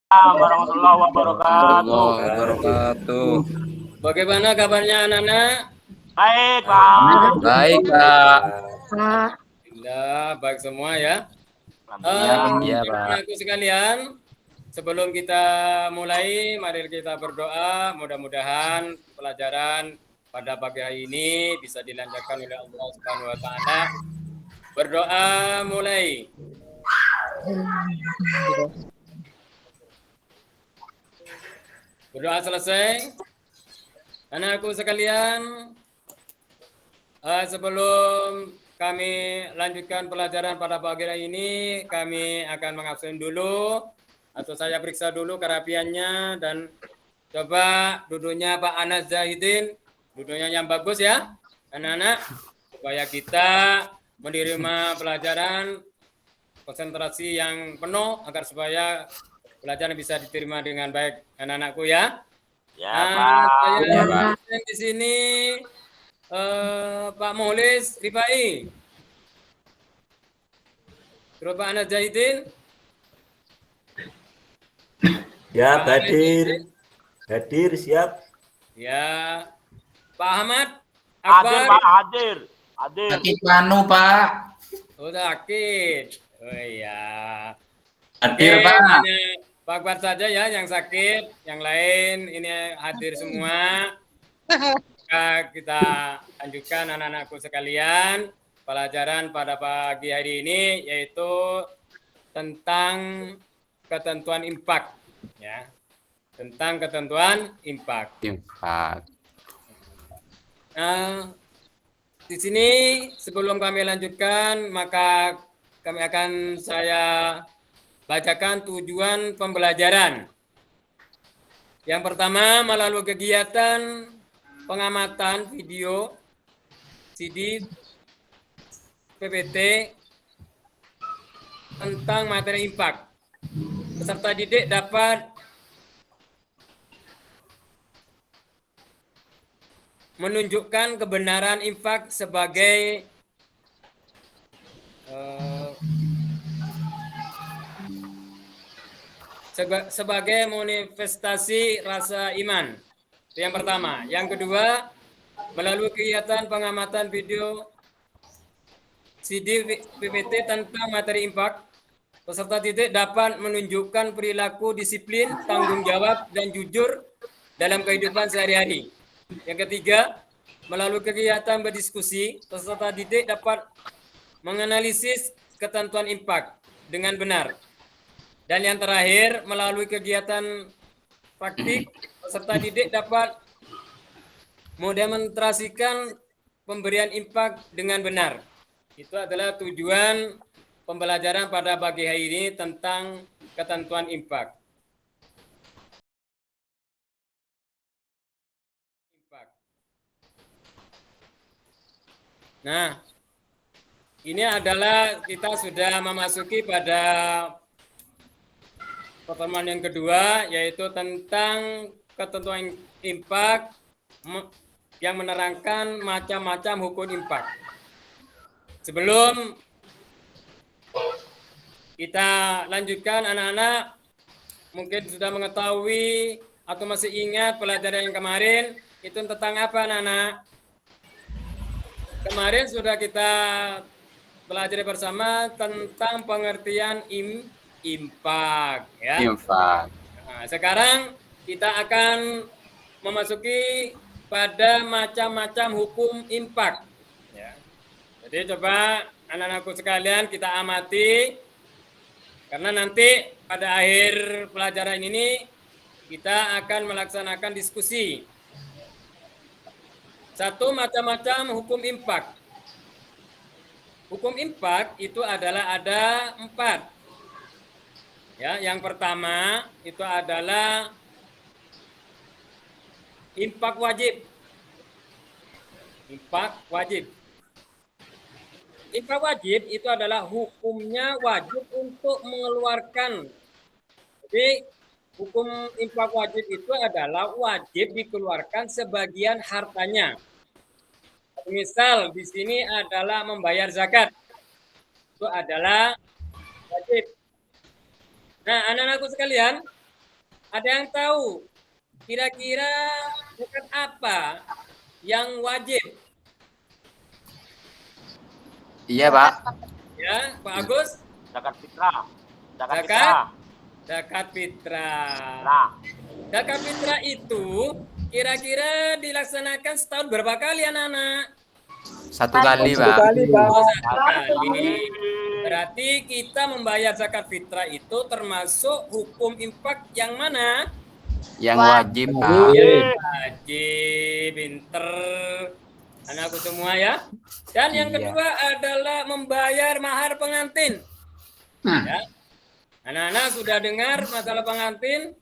Warahmatullahi wabarakatuh. Wabarakatuh. Bagaimana kabarnya anak-anak? Baik, Pak. Baik, Pak. Alhamdulillah, baik semua ya. Iya, Pak. Anak-anakku sekalian, sebelum kita mulai, mari kita berdoa. Mudah-mudahan pelajaran pada pagi hari ini bisa dilancarkan oleh Allah Subhanahu wa taala. Berdoa mulai. Berdoa selesai. Anakku sekalian, sebelum kami lanjutkan pelajaran pada pagi hari ini, kami akan mengabsen dulu atau saya periksa dulu kerapiannya dan coba duduknya Pak Anas Zahidin, duduknya yang bagus ya, anak-anak, supaya kita menerima pelajaran konsentrasi yang penuh agar supaya pelajaran bisa diterima dengan baik anak-anakku ya. Ya, Pak. Saya di sini Pak Muhlis Rifai. Terus Pak Anas Zahidin. Ya, hadir. Hadir, siap. Ya. Pak Ahmad Hadir, Akbar. Pak. Hadir. Sakit panu, Pak. Oh, sakit. Oh iya. Hadir, Oke, Pak. hanya Pak Akbar saja ya yang sakit. Yang lain ini hadir semua. Maka kita lanjutkan anak-anakku sekalian. Pelajaran pada pagi hari ini yaitu tentang ketentuan infak. Ya. Tentang ketentuan infak. Nah, di sini sebelum kami lanjutkan, maka kami akan saya bacakan tujuan pembelajaran. Yang pertama, melalui kegiatan pengamatan video CD PPT tentang materi infak. Peserta didik dapat menunjukkan kebenaran infak sebagai sebagai manifestasi rasa iman. Itu yang pertama. Yang kedua, melalui kegiatan pengamatan video CD PPT tentang materi infak, peserta didik dapat menunjukkan perilaku disiplin, tanggung jawab, dan jujur dalam kehidupan sehari-hari. Yang ketiga, melalui kegiatan berdiskusi, peserta didik dapat menganalisis ketentuan infak dengan benar. Dan yang terakhir, melalui kegiatan praktik, peserta didik dapat mendemonstrasikan pemberian infak dengan benar. Itu adalah tujuan pembelajaran pada pagi hari ini tentang ketentuan infak. Nah, ini adalah kita sudah memasuki pada pertemuan yang kedua, yaitu tentang ketentuan infak yang menerangkan macam-macam hukum infak. Sebelum kita lanjutkan, anak-anak mungkin sudah mengetahui atau masih ingat pelajaran yang kemarin itu tentang apa, anak-anak? Kemarin sudah kita pelajari bersama tentang pengertian infak, ya. Infak. Nah, sekarang kita akan memasuki pada macam-macam hukum infak. Ya. Jadi coba anak-anakku sekalian kita amati, karena nanti pada akhir pelajaran ini kita akan melaksanakan diskusi. Satu, macam-macam hukum infak. Hukum infak itu adalah ada 4. Ya, yang pertama itu adalah infak wajib. Infak wajib. Infak wajib itu adalah hukumnya wajib untuk mengeluarkan. Jadi hukum infak wajib itu adalah wajib dikeluarkan sebagian hartanya. Misal di sini adalah membayar zakat. Itu adalah wajib. Nah, anak-anakku sekalian, Ada yang tahu kira-kira zakat apa yang wajib? Iya, Pak. Ya, Pak Agus? Zakat fitrah. Zakat Zakat? fitrah. Zakat fitrah. Nah, Zakat fitrah itu kira-kira dilaksanakan setahun berapa kali anak-anak? 1 kali, Pak. Oh, 1 kali. Berarti kita membayar zakat fitrah itu termasuk hukum infak yang mana? Yang wajib, Pak. Wajib, pinter anakku semua ya. Dan yang kedua adalah membayar mahar pengantin. Ya. Anak-anak sudah dengar masalah pengantin?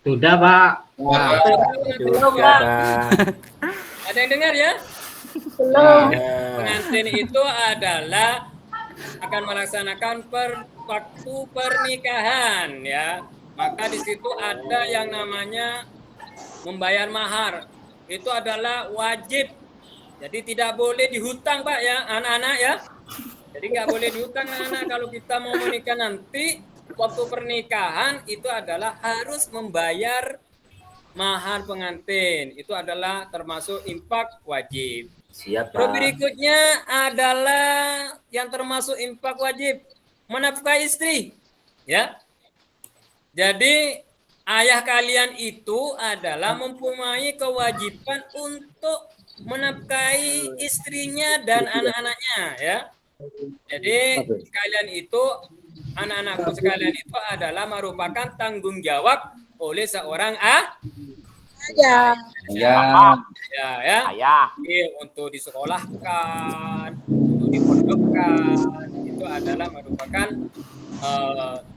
Sudah, Pak. Sudah, Pak. Ada yang dengar ya? Ya. Pengantin itu adalah akan melaksanakan waktu pernikahan ya. Maka di situ ada yang namanya membayar mahar. Itu adalah wajib. Jadi tidak boleh dihutang, Pak ya, anak-anak ya. Jadi nggak boleh dihutang anak-anak kalau kita mau menikah nanti waktu pernikahan itu adalah harus membayar mahar pengantin. Itu adalah termasuk infak wajib. Siap, Terus Pak. berikutnya adalah yang termasuk infak wajib menafkahi istri. Ya. Jadi ayah kalian itu adalah mempunyai kewajiban untuk menafkahi istrinya dan anak-anaknya ya. Jadi kalian itu anak-anakku sekalian itu adalah merupakan tanggung jawab oleh seorang Ya. ya. ayah. Untuk disekolahkan, untuk dipondokkan itu adalah merupakan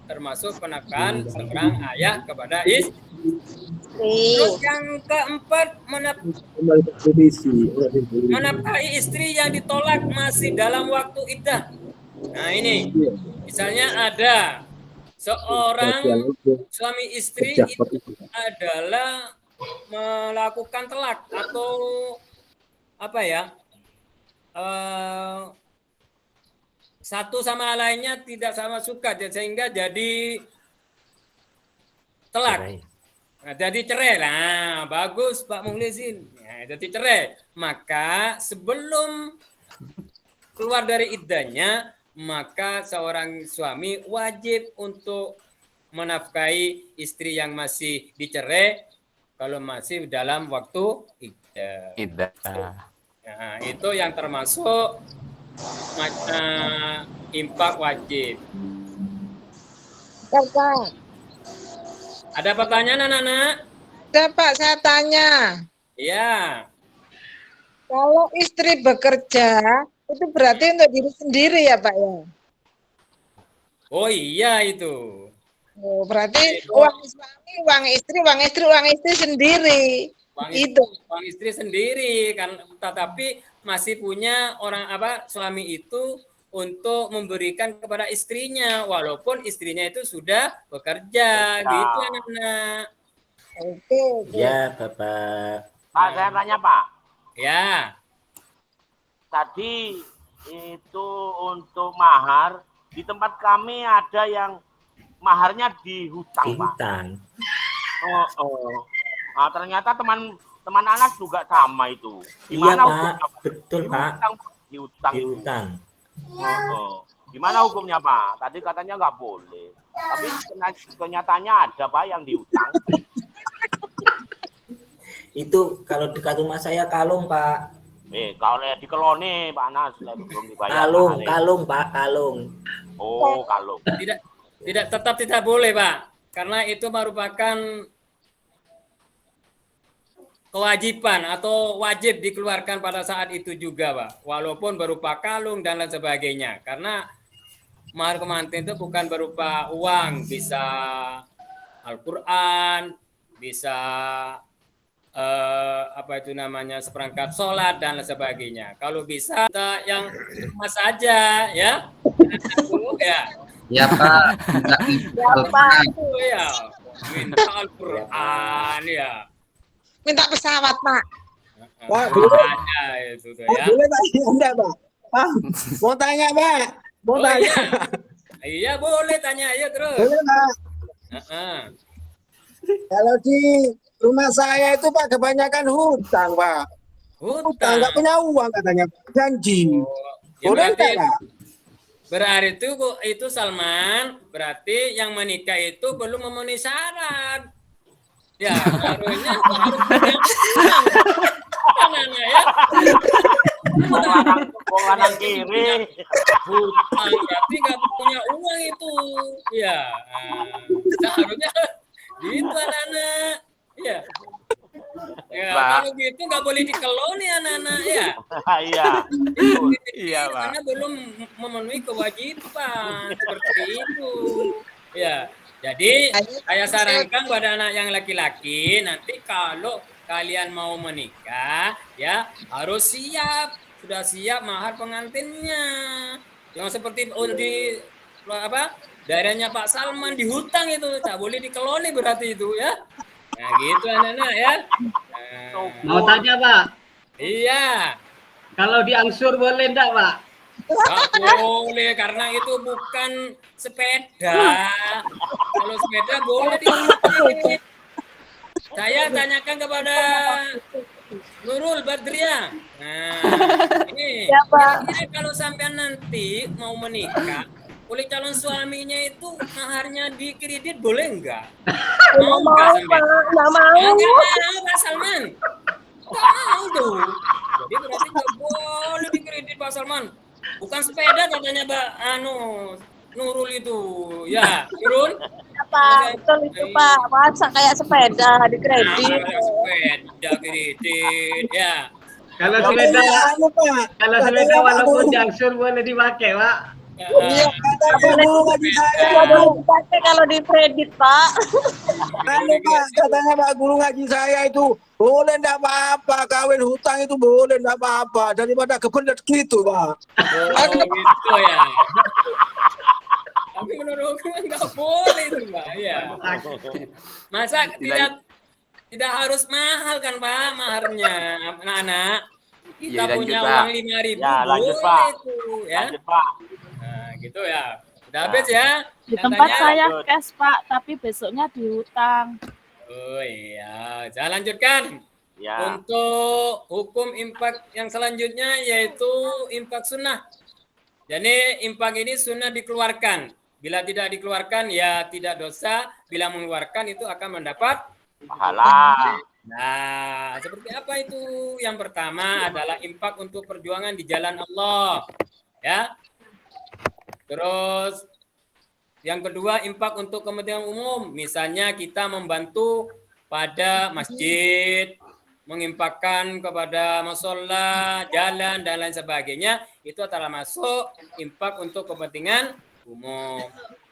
termasuk penafkahan seorang ayah kepada istri. Terus yang keempat menafkahi istri yang ditolak masih dalam waktu iddah. Nah ini, misalnya ada seorang suami istri itu adalah melakukan talak atau apa ya, satu sama lainnya tidak sama suka sehingga jadi talak. Nah, jadi cerai lah, bagus Pak Muhlisin. Nah, jadi cerai. Maka sebelum keluar dari iddahnya, maka seorang suami wajib untuk menafkahi istri yang masih dicerai kalau masih dalam waktu iddah. Nah, itu yang termasuk infak wajib. Bapak. Ada pertanyaan anak-anak? Ada Pak, saya tanya. Iya. Kalau istri bekerja, itu berarti untuk diri sendiri ya Pak ya? Oh iya itu. Oh, berarti uang suami, uang istri sendiri. Uang istri sendiri kan, tetapi masih punya suami itu untuk memberikan kepada istrinya walaupun istrinya itu sudah bekerja gitu anak-anak. Oke. Ya, Bapak. Pak, saya tanya, Pak. Ya. Tadi itu untuk mahar, di tempat kami ada yang maharnya dihutang, Pak. Nah, ternyata teman anak juga sama itu. Gimana Pak? Betul, Pak. Dihutang. Gimana hukumnya, Pak? Tadi katanya nggak boleh. Tapi kenyataannya ada, Pak, yang dihutang. Itu kalau dekat rumah saya kalung, Pak. Kalau di Kelone, Pak Anas, belum dibayar. Kalung, Pak, kalung. Oh, kalung. Tetap tidak boleh, Pak. Karena itu merupakan kewajiban atau wajib dikeluarkan pada saat itu juga, Pak. Walaupun berupa kalung dan lain sebagainya. Karena mahar pengantin itu bukan berupa uang, bisa Al-Quran, bisa seperangkat sholat dan lain sebagainya. Kalau bisa kita yang cuma saja, ya. Ya Pak. Minta Al-Quran, ya. Minta pesawat, Pak. Pak, boleh? Itu, ya. Boleh tanya enggak, Pak? Pak, mau tanya, Pak? Mau tanya? Iya, boleh tanya aja terus. Boleh, Pak. Kalau di rumah saya itu Pak kebanyakan hutang Pak. Hutang nggak punya uang katanya. Janji. Ya Boleh berarti, nggak Pak? berarti itu Salman, berarti yang menikah itu belum memenuhi syarat. Ya, harusnya harus anak-anak ya. Wong lanang kiri. Hutang berarti nggak punya uang itu. Ya, seharusnya gitu anak-anak. Ya. Ya, Pak. kalau gitu nggak boleh dikeloni anak-anak ya. Iya. Iya, Pak. Karena belum memenuhi kewajiban seperti itu. Ya, jadi saya sarankan pada anak yang laki-laki nanti kalau kalian mau menikah ya harus sudah siap mahar pengantinnya. Jangan seperti di daerahnya Pak Salman dihutang itu, tak boleh dikeloni berarti itu ya. Nah gitu anak-anak ya. Nah, Mau tanya Pak, iya. kalau diangsur boleh enggak Pak? Nggak boleh karena itu bukan sepeda. Kalau sepeda boleh dipakai. Saya tanyakan kepada Nurul Badriah. Nah, ini kira-kira kalau sampai nanti mau menikah, oleh calon suaminya itu maharnya dikredit boleh enggak? Mau enggak sampai? Nggak mau. Enggak mau Pak Salman. Enggak mau tuh. Jadi berarti enggak boleh dikredit Pak Salman. Bukan sepeda katanya Mbak Nurul itu. Ya, Nurul? Pak, betul itu Pak. Masa kayak sepeda di kredit. Sepeda kredit, ya. Kalau Tapi sepeda, anu, Pak. kalau Katanya sepeda Pak walaupun Guru. diangsur boleh dipakai Pak. Iya, katanya guru ngaji saya. Nggak boleh dipakai kalau di kredit Pak. Anu Pak, katanya Pak Guru ngaji saya itu boleh enggak apa-apa, kawin hutang itu boleh enggak apa-apa daripada kebelet gitu Pak. Oh, gitu ya. Tapi menurutku nggak boleh itu Pak, ya. Masa tidak harus mahal kan Pak maharnya anak-anak. Kita Iya, lanjut, punya Pak. uang 5.000 Ya, lanjut, boleh Pak. itu ya. Lanjut, Pak. Nah, gitu ya. Udah habis ya. Di Yang tempat tanya? saya cash Pak, tapi besoknya dihutang. Oh iya, saya lanjutkan. Ya. Untuk hukum infak yang selanjutnya yaitu infak sunnah. Jadi infak ini sunnah dikeluarkan. Bila tidak dikeluarkan ya tidak dosa. Bila mengeluarkan itu akan mendapat Pahala. Nah, seperti apa itu? Yang pertama adalah infak untuk perjuangan di jalan Allah. Ya. Terus yang kedua infak untuk kepentingan umum. Misalnya kita membantu pada masjid, menginfakkan kepada musola, jalan dan lain sebagainya, itu adalah masuk infak untuk kepentingan umum.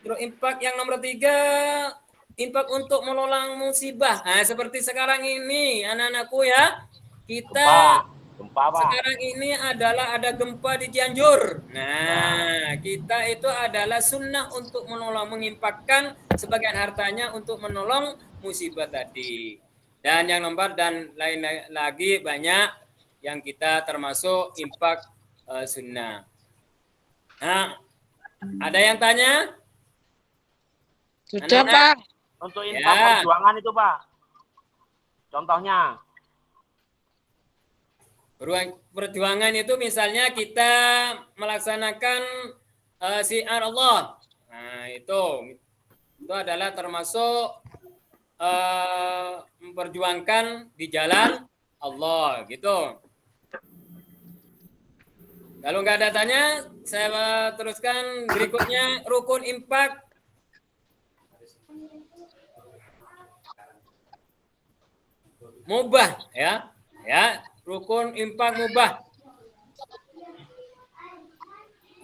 Terus infak yang nomor 3, infak untuk menolak musibah. Nah, seperti sekarang ini, anak-anakku ya, kita Gempa, Pak. sekarang ini adalah ada gempa di Cianjur. Nah, kita itu adalah sunnah untuk menolong, menginfakkan sebagian hartanya untuk menolong musibah tadi. Dan yang nomor dan lain lagi banyak yang kita termasuk infak sunnah. Nah, ada yang tanya? Sudah Anak-anak? Pak. Untuk infak Ya. perjuangan itu, Pak. Contohnya. Perjuangan itu misalnya kita melaksanakan syiar Allah. Nah, itu adalah termasuk memperjuangkan di jalan Allah gitu. Kalau nggak ada tanya, saya teruskan berikutnya rukun infak. Mubah ya. Ya, rukun infak mubah.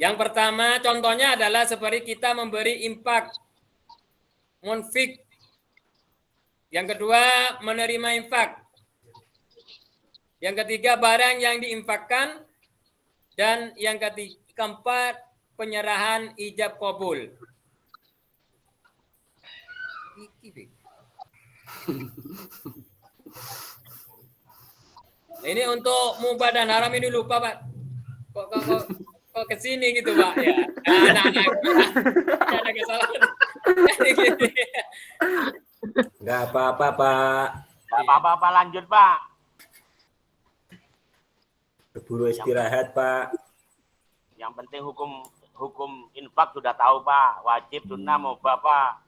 Yang pertama contohnya adalah seperti kita memberi infak munfik. Yang kedua menerima infak. Yang ketiga barang yang diinfakkan. Dan yang keempat penyerahan ijab kabul. Ini untuk mubah dan haram ini lupa Pak. Kok kesini gitu Pak ya. Ada kesalahan. Enggak, Nggak apa-apa, Pak. Nggak apa-apa, lanjut Pak. Keburu istirahat, Pak. Yang penting hukum infak sudah tahu Pak. Wajib, sunnah, mubah Pak.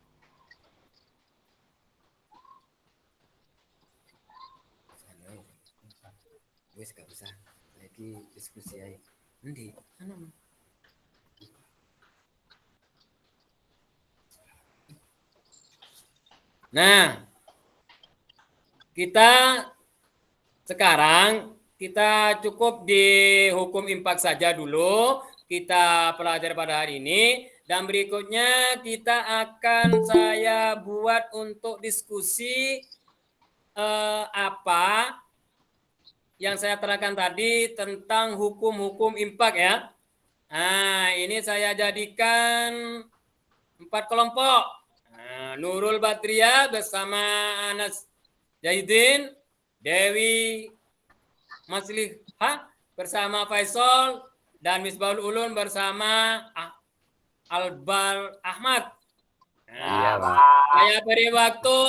Wes gak usah lagi diskusi aja. Nanti, nah, kita sekarang kita cukup di hukum infak saja dulu. Kita pelajari pada hari ini dan berikutnya saya buat untuk diskusi apa yang saya terangkan tadi tentang hukum-hukum infak ya. Nah, ini saya jadikan 4 kelompok. Nah, Nurul Batria bersama Anas Zaidin, Dewi Maslihah bersama Faisal, dan Misbahul Ulun bersama Albal Ahmad. Nah, Iya, Pak. saya beri waktu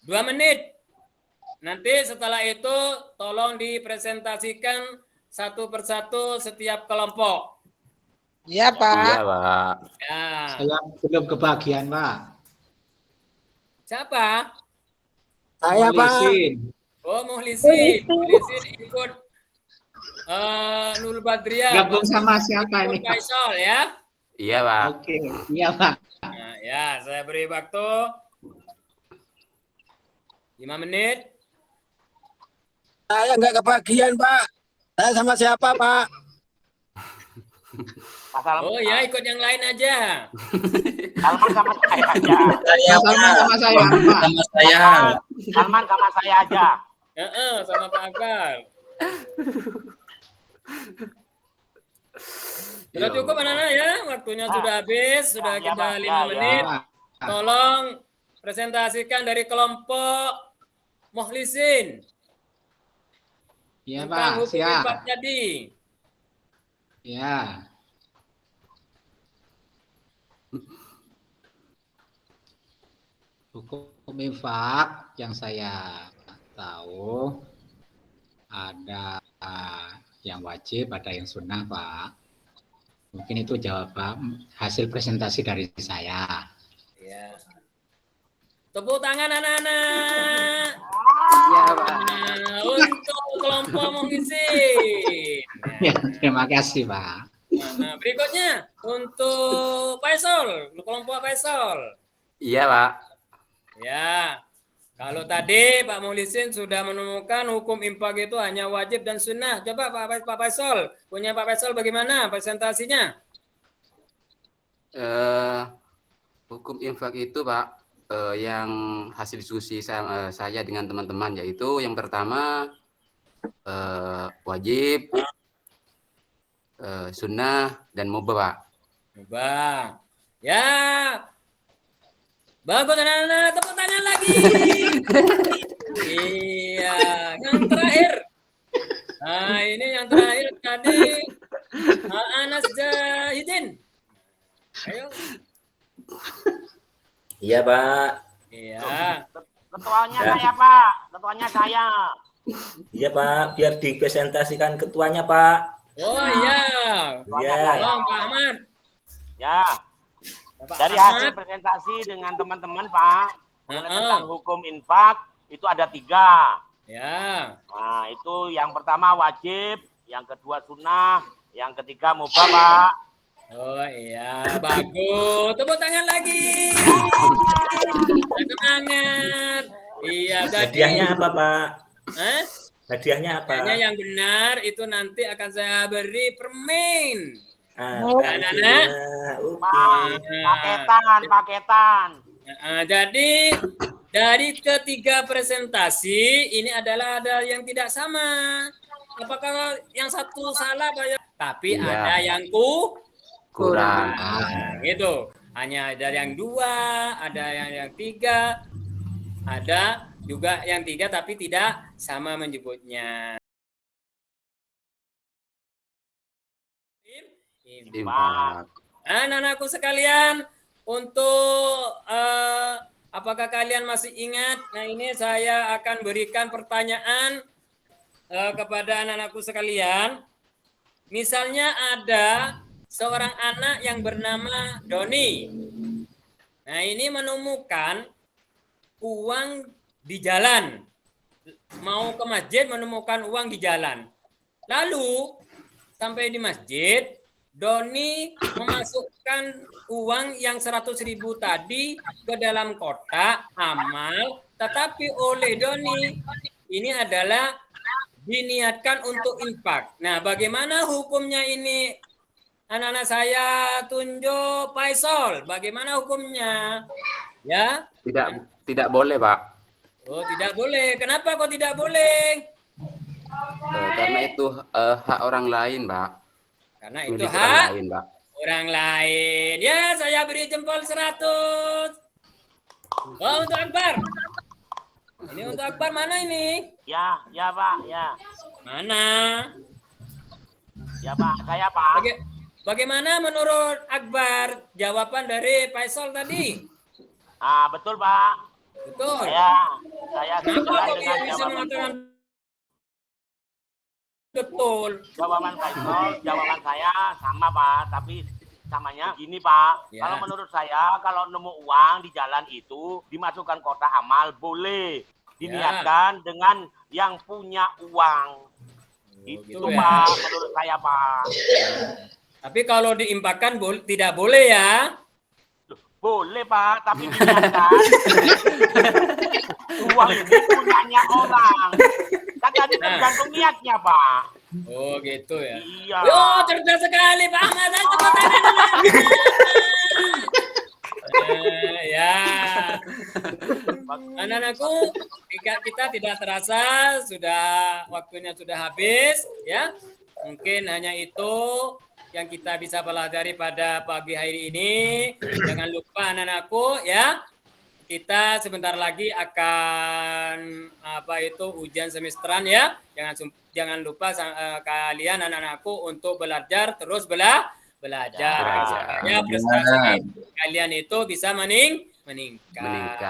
2 menit. Nanti setelah itu tolong dipresentasikan satu persatu setiap kelompok. Iya, Pak. Iya, Pak. Ya. Saya belum kebagian, Pak. Siapa? Saya, Pak. Muhlisin. Oh, Muhlisin. Muhlisin ikut Nurul Badriah. Gabung sama siapa Ikut ini, Pak? Faisal ya. Iya, Pak. Oke, iya, Pak. Nah, ya, saya beri waktu 5 menit. Saya nggak kebagian, Pak. Saya sama siapa, Pak? Pasal Oh ya, ikut yang lain aja. Salman sama saya aja. Salman sama saya, Pak. Salman sama saya aja. Sama Pak Akbar. Sudah cukup anak-anak ya, waktunya sudah habis, sudah Ya, kita Pak. 5 Ya, menit. Pak. Tolong presentasikan dari kelompok Muhlisin. Iya, Tentang Pak. hukum Siap. infak tadi. Ya. Hukum infak yang saya tahu ada yang wajib, ada yang sunnah, Pak. Mungkin itu jawaban hasil presentasi dari saya. Ya. Tepuk tangan anak-anak. Iya, Pak. Nah, untuk kelompok Muhlisin. Ya, terima kasih, Pak. Nah, berikutnya untuk Faisal, kelompok Faisal. Iya, Pak. Ya, kalau tadi Pak Muhlisin sudah menemukan hukum infak itu hanya wajib dan sunnah. Coba Pak Faisal, punya Pak Faisal bagaimana presentasinya? Hukum infak itu, Pak, yang hasil diskusi saya dengan teman-teman, yaitu yang pertama wajib, sunnah, dan mubah, Pak. Coba. Ya. Bagus anak-anak, tepuk tangan lagi. Iya, yang terakhir. Nah, ini yang terakhir tadi Anas Zahidin. Ayo. Iya, Pak. Iya. Ketuanya saya, Pak. Ketuanya saya. Iya, Pak. Biar dipresentasikan ketuanya, Pak. Oh iya. Iya. Tolong Pak Ahmad. Ya. Bapak Dari Ahmad. hasil presentasi dengan teman-teman, Pak, tentang hukum infak itu ada 3. Ya. Nah, itu yang pertama wajib, yang kedua sunnah, yang ketiga mubah, Pak. Oh iya, bagus. Tepuk tangan lagi. Semangat. Iya, Hadiahnya apa, Pak? Hah? Hadiahnya apa? Hadiahnya yang benar itu nanti akan saya beri permen. Pak, Oke. paketan. Nah, jadi dari ketiga presentasi ini adalah ada yang tidak sama. Apakah yang satu salah, Pak? Tapi Iya. ada yang Kurang. Gitu. Hanya ada yang 2, ada yang 3, ada juga yang 3 tapi tidak sama menyebutnya. Infak. Anak-anakku sekalian, untuk Apakah kalian masih ingat? Nah, ini saya akan berikan pertanyaan kepada anak-anakku sekalian. Misalnya ada seorang anak yang bernama Doni. Nah, ini menemukan uang di jalan. Mau ke masjid menemukan uang di jalan. Lalu sampai di masjid, Doni memasukkan uang yang 100.000 tadi ke dalam kotak amal, tetapi oleh Doni ini adalah diniatkan untuk infak. Nah, bagaimana hukumnya ini? Anak-anak saya tunjuk Faisal, bagaimana hukumnya? Ya? Tidak boleh, Pak. Oh, tidak boleh. Kenapa kok tidak boleh? Karena itu hak orang lain, Pak. Karena itu Milik hak orang lain, Pak. orang lain. Ya, saya beri jempol 100. Oh, untuk Akbar. Ini untuk Akbar, mana ini? Ya, Pak, ya. Mana? Ya, Pak, saya, Pak. Bagaimana menurut Akbar jawaban dari Faisal tadi? Betul, Pak. Betul. Saya Kenapa sesuai kok dengan dia bisa jawaban mengatakan betul? jawaban jawaban saya sama, Pak, tapi samanya gini, Pak. Ya. Kalau menurut saya, kalau nemu uang di jalan itu dimasukkan kotak amal boleh. Diniatkan dengan yang punya uang. Itu, gitu ya. Pak, menurut saya, Pak. Tapi kalau diimpakkan tidak boleh ya. Boleh, Pak, tapi diniatkan uang ini punyanya orang. Kan tadi tergantung niatnya, Pak. Oh, gitu ya. Iya. Oh, cerdas sekali, Pak Ahmad. Tepuk tangan. Ya. Anak-anakku, kita tidak terasa waktunya sudah habis, ya. Mungkin hanya itu yang kita bisa pelajari pada pagi hari ini. Jangan lupa anak-anakku, ya. Kita sebentar lagi akan ujian semesteran, ya. Jangan lupa kalian anak-anakku untuk belajar terus belajar. Ya, prestasi kalian itu bisa meningkat.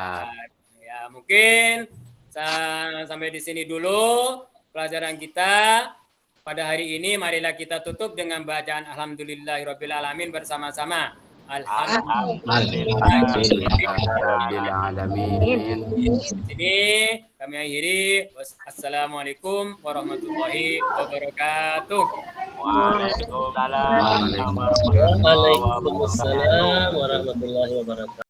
Ya, mungkin sampai di sini dulu pelajaran kita pada hari ini. Marilah kita tutup dengan bacaan Alhamdulillahirabbil alamin bersama-sama. Alhamdulillahirrahmanirrahim. Di sini kami akhiri. Assalamualaikum warahmatullahi wabarakatuh. Waalaikumsalam. Waalaikumsalam warahmatullahi wabarakatuh.